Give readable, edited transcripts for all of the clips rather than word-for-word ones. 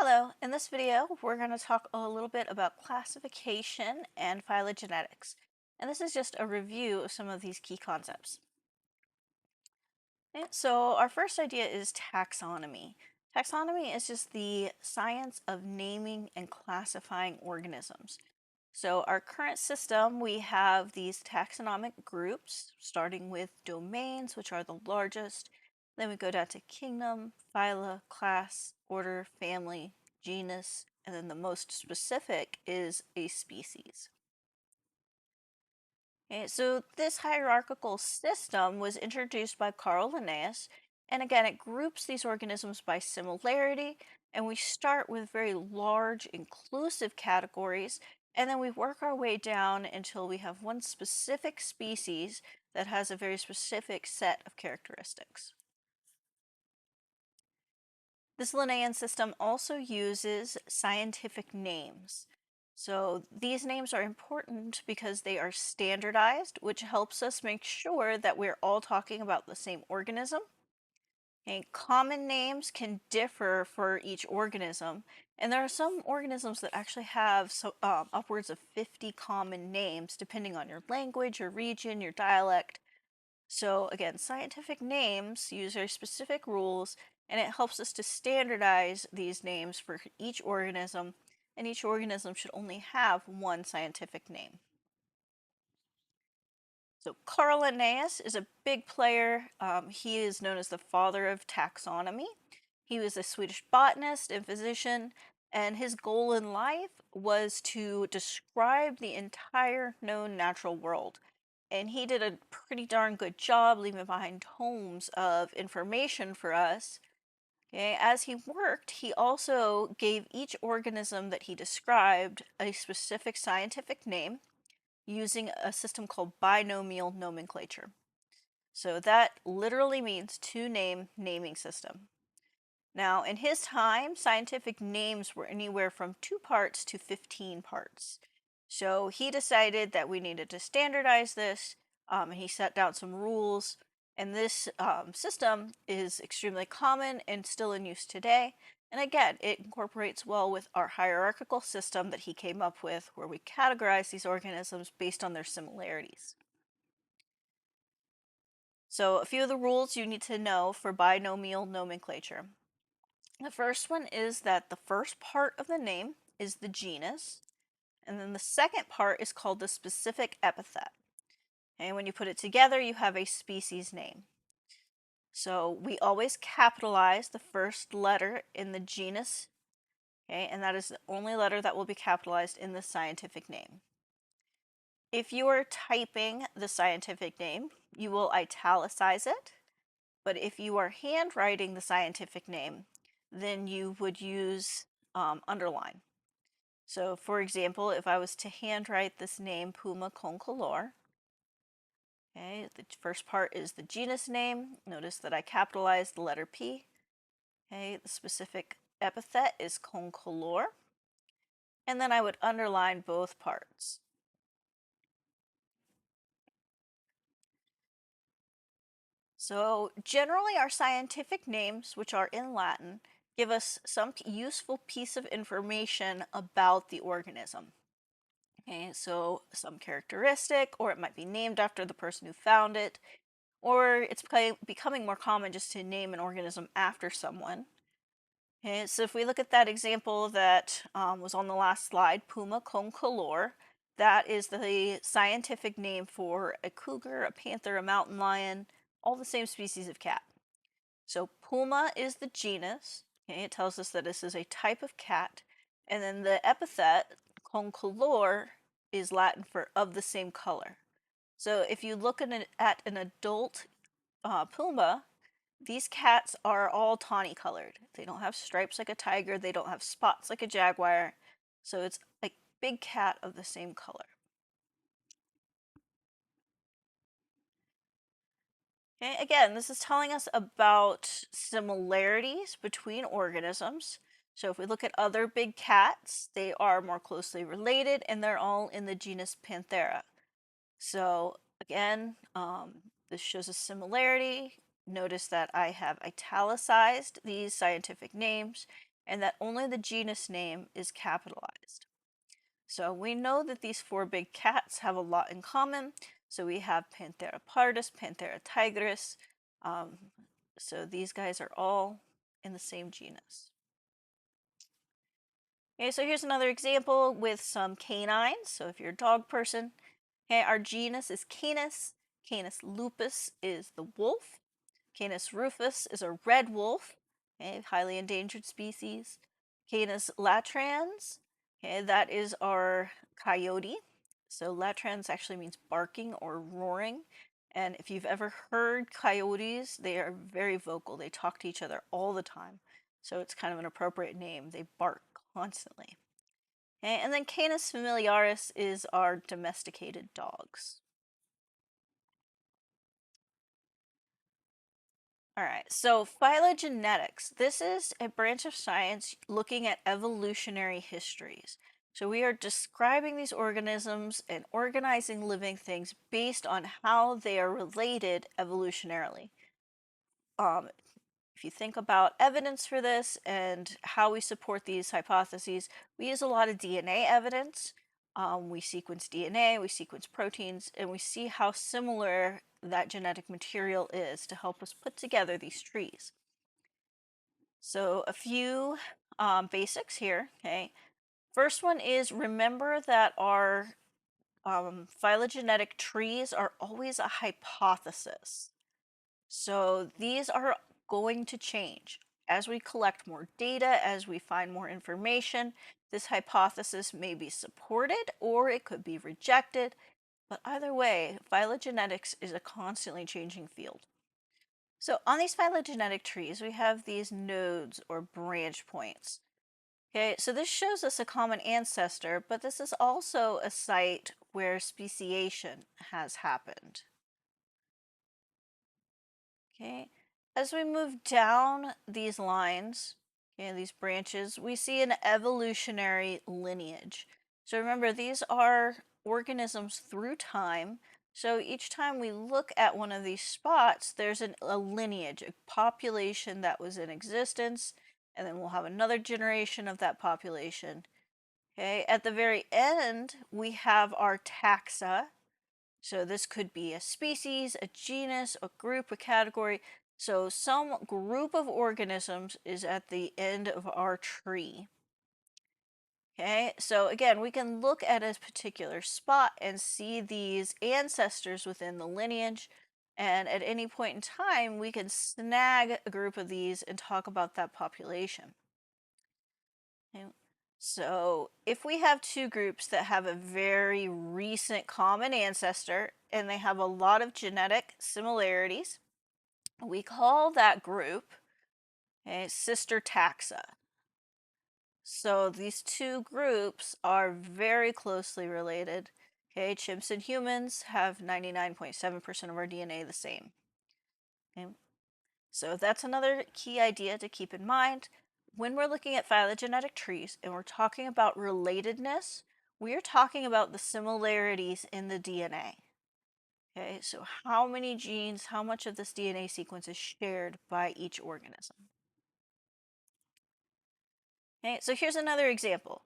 Hello, in this video we're going to talk a little bit about classification and phylogenetics. And this is just a review of some of these key concepts. Okay, so our first idea is taxonomy. Taxonomy is just the science of naming and classifying organisms. So our current system, we have these taxonomic groups, starting with domains, which are the largest. Then we go down to kingdom, phyla, class, order, family, genus, and then the most specific is a species. Okay, so this hierarchical system was introduced by Carl Linnaeus, and again, it groups these organisms by similarity, and we start with very large, inclusive categories, and then we work our way down until we have one specific species that has a very specific set of characteristics. This Linnaean system also uses scientific names. So these names are important because they are standardized, which helps us make sure that we're all talking about the same organism. Okay, common names can differ for each organism, and there are some organisms that actually have upwards of 50 common names depending on your language, your region, your dialect. So again, scientific names use very specific rules, and it helps us to standardize these names for each organism, and each organism should only have one scientific name. So Carl Linnaeus is a big player. He is known as the father of taxonomy. He was a Swedish botanist and physician, and his goal in life was to describe the entire known natural world. And he did a pretty darn good job leaving behind tomes of information for us. Okay, as he worked, he also gave each organism that he described a specific scientific name using a system called binomial nomenclature. So that literally means two-name naming system. Now, in his time, scientific names were anywhere from 2 parts to 15 parts. So he decided that we needed to standardize this, and he set down some rules. And this system is extremely common and still in use today. And again, it incorporates well with our hierarchical system that he came up with, where we categorize these organisms based on their similarities. So a few of the rules you need to know for binomial nomenclature. The first one is that the first part of the name is the genus, and then the second part is called the specific epithet. And when you put it together, you have a species name. So we always capitalize the first letter in the genus, okay, and that is the only letter that will be capitalized in the scientific name. If you are typing the scientific name, you will italicize it, but if you are handwriting the scientific name, then you would use underline. So for example, if I was to handwrite this name Puma concolor, okay, the first part is the genus name. Notice that I capitalized the letter P. Okay, the specific epithet is concolor. And then I would underline both parts. So generally our scientific names, which are in Latin, give us some useful piece of information about the organism. Okay, so some characteristic, or it might be named after the person who found it, or it's becoming more common just to name an organism after someone. Okay, so if we look at that example that was on the last slide, Puma concolor, that is the scientific name for a cougar, a panther, a mountain lion, all the same species of cat. So Puma is the genus. Okay, it tells us that this is a type of cat. And then the epithet, concolor, is Latin for of the same color. So if you look at an adult puma, these cats are all tawny colored. They don't have stripes like a tiger. They don't have spots like a jaguar. So it's a big cat of the same color. Okay, again, this is telling us about similarities between organisms. So if we look at other big cats, they are more closely related and they're all in the genus Panthera. So again, this shows a similarity. Notice that I have italicized these scientific names, and that only the genus name is capitalized. So we know that these four big cats have a lot in common. So we have Panthera pardus, Panthera tigris. Um, so these guys are all in the same genus. Okay, so here's another example with some canines. So if you're a dog person, okay, our genus is Canis. Canis lupus is the wolf. Canis rufus is a red wolf, okay, highly endangered species. Canis latrans, okay, that is our coyote. So latrans actually means barking or roaring. And if you've ever heard coyotes, they are very vocal. They talk to each other all the time. So it's kind of an appropriate name. They bark constantly. Okay, and then Canis familiaris is our domesticated dogs. All right, so phylogenetics. This is a branch of science looking at evolutionary histories. So we are describing these organisms and organizing living things based on how they are related evolutionarily. Um, if you think about evidence for this and how we support these hypotheses, we use a lot of DNA evidence. We sequence DNA, we sequence proteins, and we see how similar that genetic material is to help us put together these trees. So a few basics here, okay? First one is remember that our phylogenetic trees are always a hypothesis. So these are going to change. As we collect more data, as we find more information, this hypothesis may be supported or it could be rejected. But either way, phylogenetics is a constantly changing field. So on these phylogenetic trees, we have these nodes or branch points. Okay, so this shows us a common ancestor, but this is also a site where speciation has happened. Okay, as we move down these lines, okay, these branches, we see an evolutionary lineage. So remember, these are organisms through time. So each time we look at one of these spots, there's a lineage, a population that was in existence, and then we'll have another generation of that population. Okay, at the very end, we have our taxa, so this could be a species, a genus, a group, a category. So some group of organisms is at the end of our tree. Okay, so again, we can look at a particular spot and see these ancestors within the lineage. And at any point in time, we can snag a group of these and talk about that population. Okay. So, if we have two groups that have a very recent common ancestor and they have a lot of genetic similarities, we call that group a sister taxa. So, these two groups are very closely related. Okay, chimps and humans have 99.7% of our DNA the same. Okay. So that's another key idea to keep in mind. When we're looking at phylogenetic trees and we're talking about relatedness, we are talking about the similarities in the DNA. Okay, so how many genes, how much of this DNA sequence is shared by each organism? Okay, so here's another example.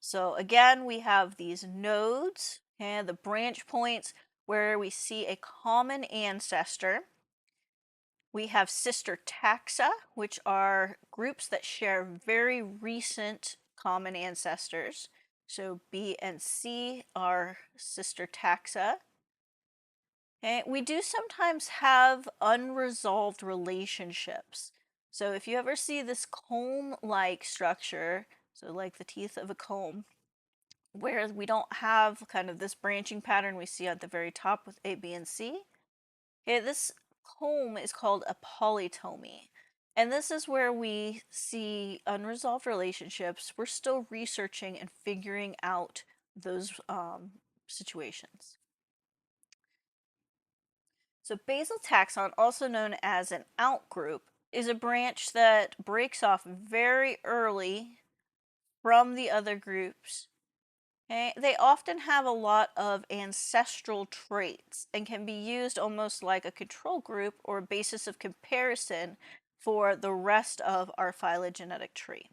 So again, we have these nodes and the branch points where we see a common ancestor. We have sister taxa, which are groups that share very recent common ancestors. So B and C are sister taxa. Okay, we do sometimes have unresolved relationships. So if you ever see this comb-like structure, so like the teeth of a comb, where we don't have kind of this branching pattern we see at the very top with A, B, and C, okay, this comb is called a polytomy. And this is where we see unresolved relationships. We're still researching and figuring out those situations. So, basal taxon, also known as an outgroup, is a branch that breaks off very early from the other groups. Okay? They often have a lot of ancestral traits and can be used almost like a control group or a basis of comparison for the rest of our phylogenetic tree.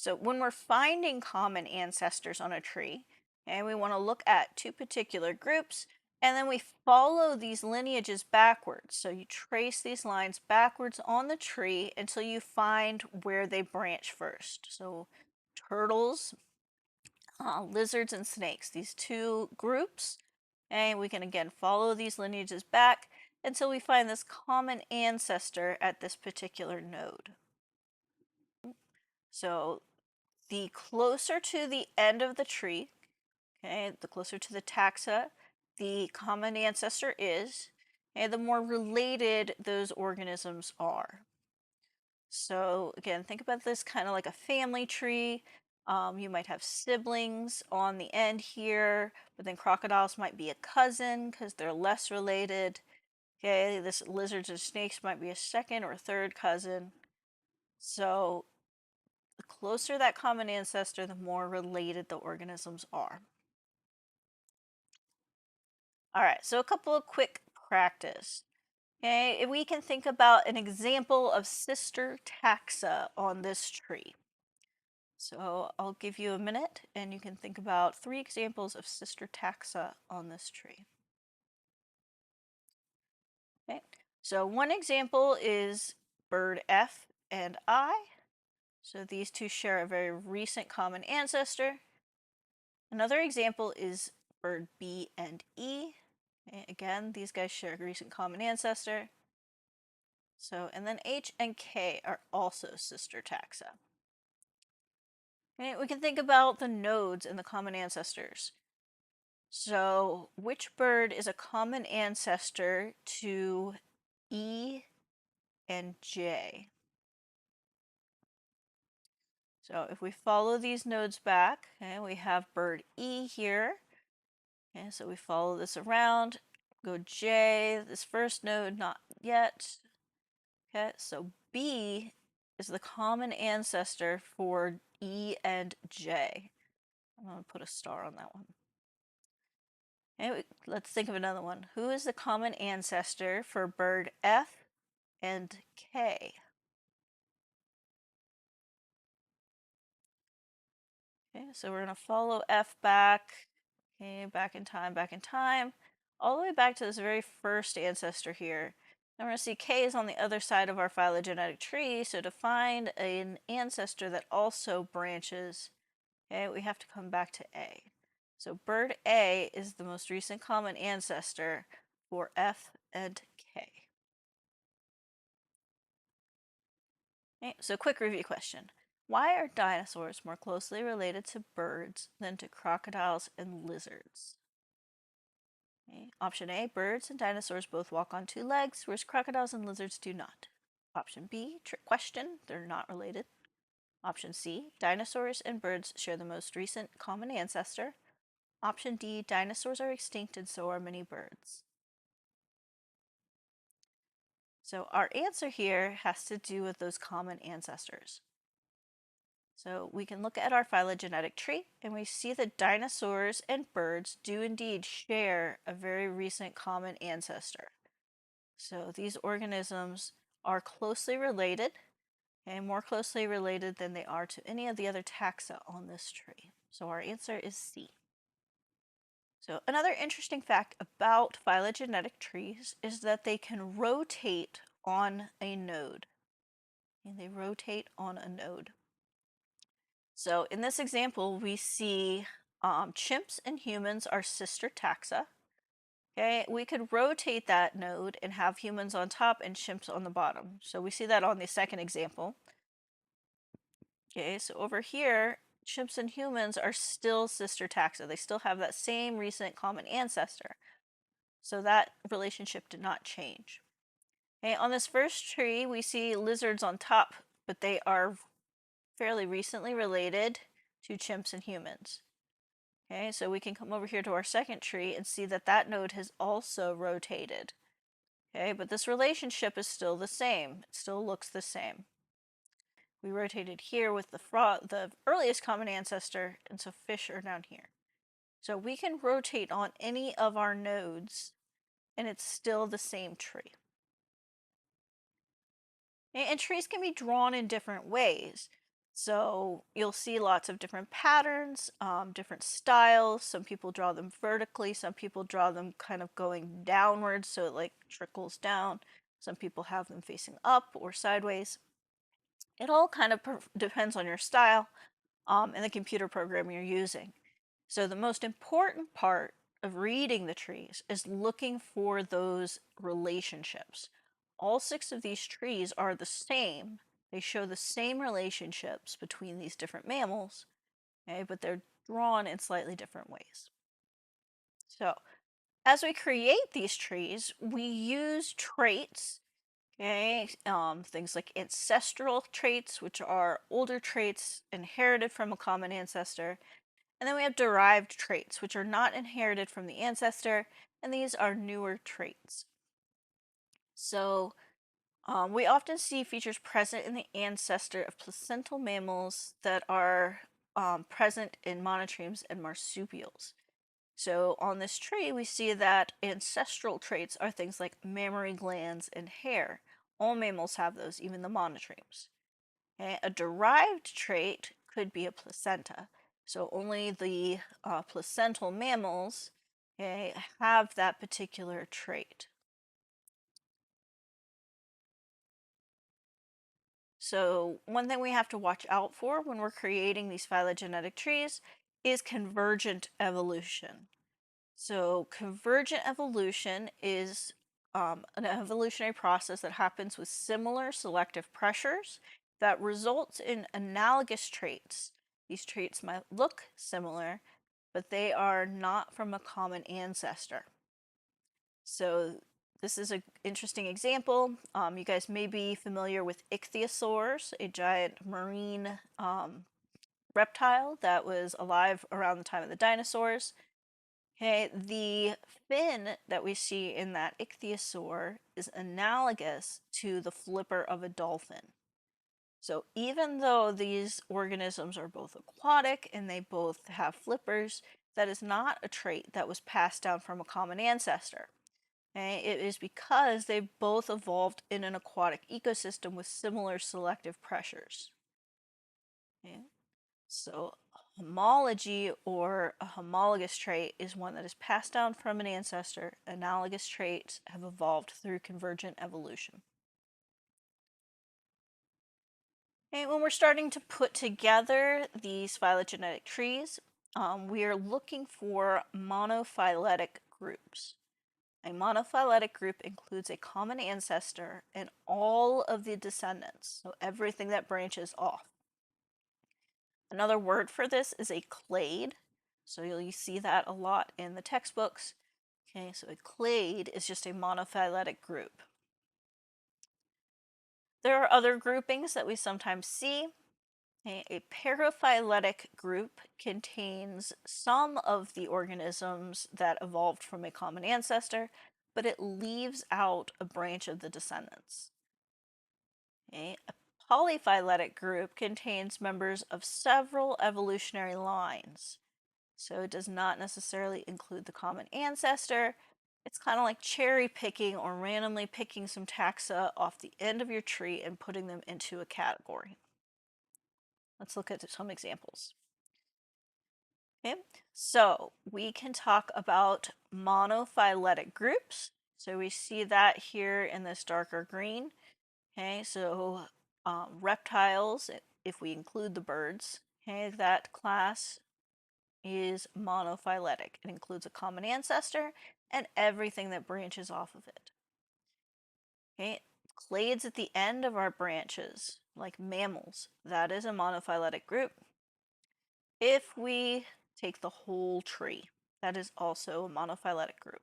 So when we're finding common ancestors on a tree, and we want to look at two particular groups, and then we follow these lineages backwards. So you trace these lines backwards on the tree until you find where they branch first. So turtles, lizards, and snakes, these two groups. And we can again follow these lineages back until we find this common ancestor at this particular node. So the closer to the end of the tree, okay, the closer to the taxa the common ancestor is, and the more related those organisms are. So again, think about this kind of like a family tree. You might have siblings on the end here, but then crocodiles might be a cousin because they're less related. Okay, this lizards and snakes might be a second or third cousin. So the closer that common ancestor, the more related the organisms are. All right, so a couple of quick practice. Okay, we can think about an example of sister taxa on this tree. So I'll give you a minute and you can think about 3 examples of sister taxa on this tree. Okay, so one example is bird F and I. So these two share a very recent common ancestor. Another example is bird B and E. Okay, again, these guys share a recent common ancestor. So, and then H and K are also sister taxa. Okay, we can think about the nodes and the common ancestors. So, which bird is a common ancestor to E and J? So, if we follow these nodes back, okay, we have bird E here. Okay, so we follow this around, go J, this first node, not yet. Okay, so B is the common ancestor for E and J. I'm going to put a star on that one. Anyway, let's think of another one. Who is the common ancestor for bird F and K? Okay, so we're going to follow F back, okay, back in time, all the way back to this very first ancestor here. And we're going to see K is on the other side of our phylogenetic tree, so to find an ancestor that also branches, okay, we have to come back to A. So bird A is the most recent common ancestor for F and K. Okay, so quick review question. Why are dinosaurs more closely related to birds than to crocodiles and lizards? Okay, option A, birds and dinosaurs both walk on 2 legs, whereas crocodiles and lizards do not. Option B, trick question, they're not related. Option C, dinosaurs and birds share the most recent common ancestor. Option D, dinosaurs are extinct and so are many birds. So our answer here has to do with those common ancestors. So we can look at our phylogenetic tree and we see that dinosaurs and birds do indeed share a very recent common ancestor. So these organisms are closely related and more closely related than they are to any of the other taxa on this tree. So our answer is C. So another interesting fact about phylogenetic trees is that they can rotate on a node. And they rotate on a node. So in this example, we see chimps and humans are sister taxa. Okay, we could rotate that node and have humans on top and chimps on the bottom. So we see that on the second example. Okay, so over here, chimps and humans are still sister taxa. They still have that same recent common ancestor. So that relationship did not change. Okay, on this first tree, we see lizards on top, but they are fairly recently related to chimps and humans. Okay, so we can come over here to our second tree and see that that node has also rotated. Okay, but this relationship is still the same. It still looks the same. We rotated here with the earliest common ancestor, and so fish are down here. So we can rotate on any of our nodes, and it's still the same tree. And trees can be drawn in different ways. So you'll see lots of different patterns, different styles. Some people draw them vertically, some people draw them kind of going downwards, so it like trickles down. Some people have them facing up or sideways. It all kind of depends on your style and the computer program you're using. So the most important part of reading the trees is looking for those relationships. All 6 of these trees are the same. They show the same relationships between these different mammals, okay, but they're drawn in slightly different ways. So as we create these trees, we use traits, okay, things like ancestral traits, which are older traits inherited from a common ancestor, and then we have derived traits, which are not inherited from the ancestor, and these are newer traits. So we often see features present in the ancestor of placental mammals that are present in monotremes and marsupials. So on this tree, we see that ancestral traits are things like mammary glands and hair. All mammals have those, even the monotremes. Okay? A derived trait could be a placenta. So only the placental mammals, okay, have that particular trait. So one thing we have to watch out for when we're creating these phylogenetic trees is convergent evolution. So convergent evolution is an evolutionary process that happens with similar selective pressures that results in analogous traits. These traits might look similar, but they are not from a common ancestor. So this is an interesting example. You guys may be familiar with ichthyosaurs, a giant marine reptile that was alive around the time of the dinosaurs. Okay, the fin that we see in that ichthyosaur is analogous to the flipper of a dolphin. So even though these organisms are both aquatic and they both have flippers, that is not a trait that was passed down from a common ancestor. Okay? It is because they both evolved in an aquatic ecosystem with similar selective pressures. Okay? So homology or a homologous trait is one that is passed down from an ancestor. Analogous traits have evolved through convergent evolution. And when we're starting to put together these phylogenetic trees, we are looking for monophyletic groups. A monophyletic group includes a common ancestor and all of the descendants, so everything that branches off. Another word for this is a clade. So you'll see that a lot in the textbooks. Okay, so a clade is just a monophyletic group. There are other groupings that we sometimes see. Okay, a paraphyletic group contains some of the organisms that evolved from a common ancestor, but it leaves out a branch of the descendants. Okay, a polyphyletic group contains members of several evolutionary lines. So it does not necessarily include the common ancestor. It's kind of like cherry picking or randomly picking some taxa off the end of your tree and putting them into a category. Let's look at some examples. Okay, so we can talk about monophyletic groups. So we see that here in this darker green. Okay, so reptiles, if we include the birds, okay, that class is monophyletic. It includes a common ancestor and everything that branches off of it. Okay, clades at the end of our branches, like mammals, that is a monophyletic group. If we take the whole tree, that is also a monophyletic group.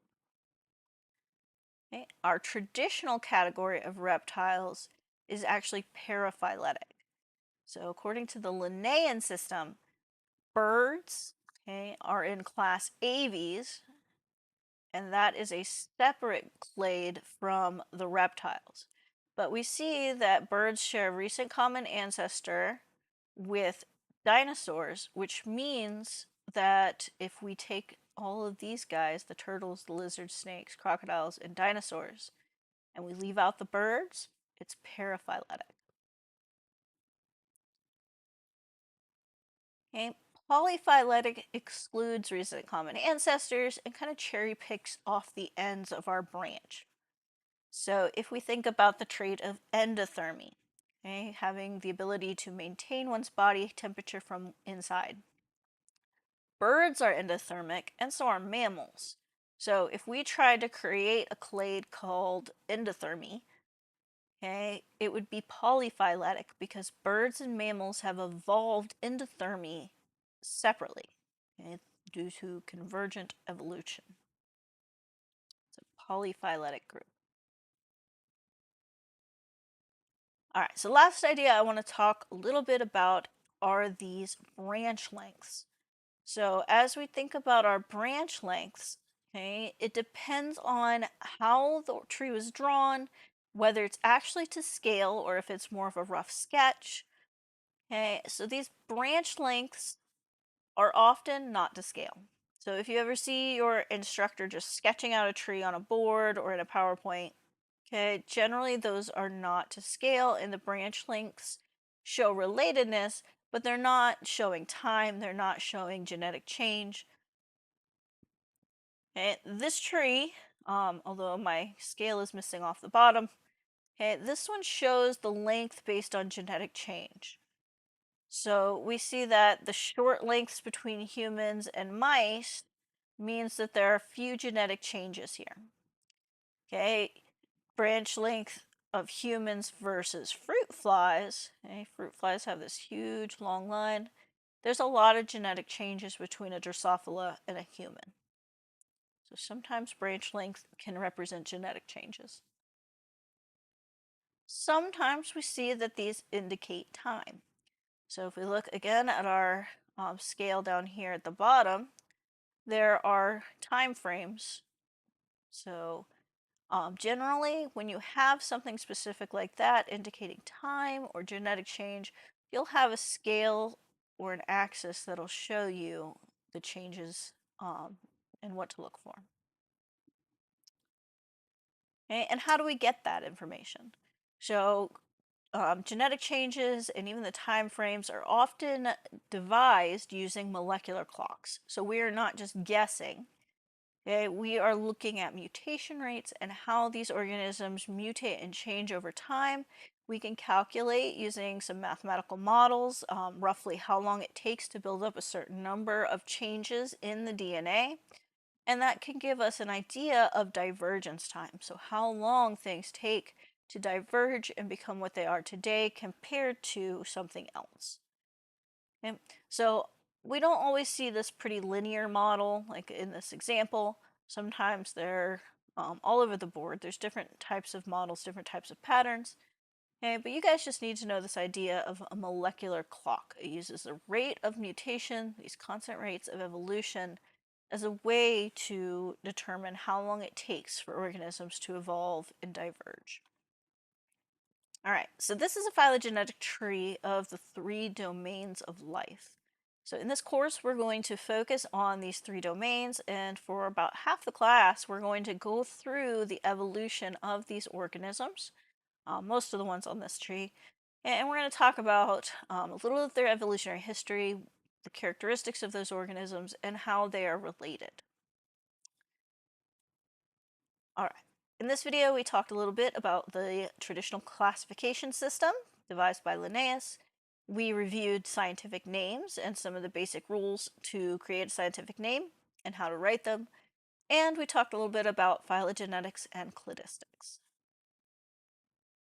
Okay, our traditional category of reptiles is actually paraphyletic. So according to the Linnaean system, birds, okay, are in class Aves, and that is a separate clade from the reptiles. But we see that birds share a recent common ancestor with dinosaurs, which means that if we take all of these guys, the turtles, the lizards, snakes, crocodiles, and dinosaurs, and we leave out the birds, it's paraphyletic. Okay? Polyphyletic excludes recent common ancestors and kind of cherry picks off the ends of our branch. So if we think about the trait of endothermy, okay, having the ability to maintain one's body temperature from inside. Birds are endothermic, and so are mammals. So if we tried to create a clade called endothermy, okay, it would be polyphyletic because birds and mammals have evolved endothermy separately, okay, due to convergent evolution. It's a polyphyletic group. All right, so last idea I want to talk a little bit about are these branch lengths. So as we think about our branch lengths, okay, it depends on how the tree was drawn, whether it's actually to scale or if it's more of a rough sketch. Okay, so these branch lengths are often not to scale. So if you ever see your instructor just sketching out a tree on a board or in a PowerPoint, okay, generally those are not to scale and the branch lengths show relatedness, but they're not showing time, they're not showing genetic change. Okay, this tree, although my scale is missing off the bottom, okay, this one shows the length based on genetic change. So we see that the short lengths between humans and mice means that there are few genetic changes here. Okay, branch length of humans versus fruit flies. Okay, fruit flies have this huge long line. There's a lot of genetic changes between a Drosophila and a human. So sometimes branch length can represent genetic changes. Sometimes we see that these indicate time. So if we look again at our scale down here at the bottom, there are time frames. So generally, when you have something specific like that indicating time or genetic change, you'll have a scale or an axis that'll show you the changes and what to look for. Okay? And how do we get that information? So genetic changes and even the time frames are often devised using molecular clocks. So we are not just guessing. Okay, we are looking at mutation rates and how these organisms mutate and change over time. We can calculate using some mathematical models roughly how long it takes to build up a certain number of changes in the DNA. And that can give us an idea of divergence time. So, how long things take to diverge and become what they are today compared to something else. Okay? So, we don't always see this pretty linear model like in this example. Sometimes they're all over the board. There's different types of models, different types of patterns. Okay, but you guys just need to know this idea of a molecular clock. It uses the rate of mutation, these constant rates of evolution, as a way to determine how long it takes for organisms to evolve and diverge. All right, so this is a phylogenetic tree of the 3 domains of life. So in this course, we're going to focus on these 3 domains, and for about half the class, we're going to go through the evolution of these organisms, most of the ones on this tree, and we're going to talk about a little of their evolutionary history, the characteristics of those organisms, and how they are related. All right. In this video, we talked a little bit about the traditional classification system devised by Linnaeus. We reviewed scientific names and some of the basic rules to create a scientific name and how to write them. And we talked a little bit about phylogenetics and cladistics.